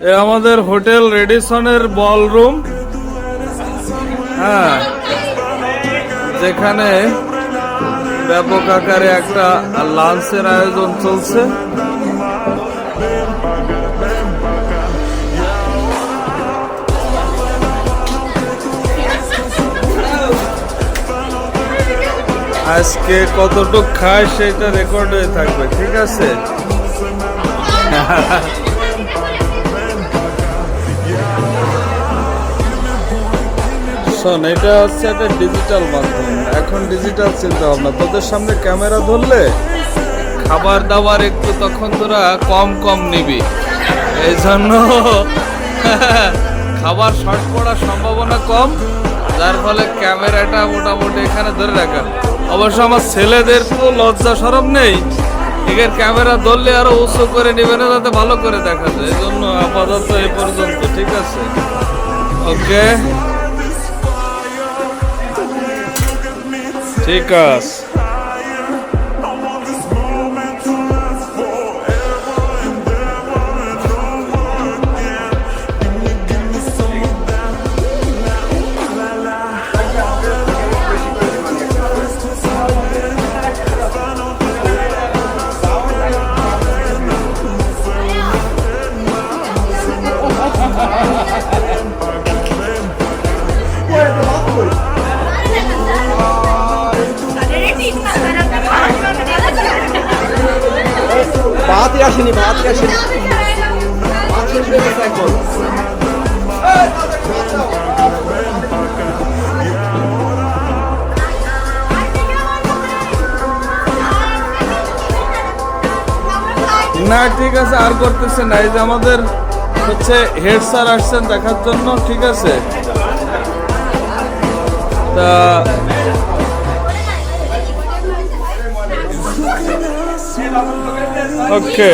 এ আমাদের hotel রেডিসনের ballroom, হ্যাঁ, যেখানে ব্যাপক আকারে একটা লাঞ্চের আয়োজন চলছে। আজকে কতটুক খায় সেটা রেকর্ড হয়ে থাকবে, ঠিক আছে? শোন, এটা হচ্ছে একটা ডিজিটাল মাধ্যম। এখন ডিজিটাল চিন্তা ভাবনা, তোদের সামনে ক্যামেরা ধরলে খাবার দাবার একটু তখন তোরা কম কম নিবি, এই জন্য খাবার শর্ট পড়ার সম্ভাবনা কম, যার ফলে ক্যামেরাটা মোটামুটি এখানে ধরে রাখা। অবশ্য আমার ছেলেদের তো লজ্জা সরম নেই, এর ক্যামেরা ধরলে আরো উঁচু করে নিবে না, যাতে ভালো করে দেখা যায়। এই জন্য আপাতত এই পর্যন্ত, ঠিক আছে? ওকে, ঠিক আছে। ভাতই আসেনি, ভাতই আসেনি। না, ঠিক আছে, আর করতেছে না। এই যে আমাদের হচ্ছে হেড স্যার আসছেন দেখার জন্য, ঠিক আছে? তা ওকে।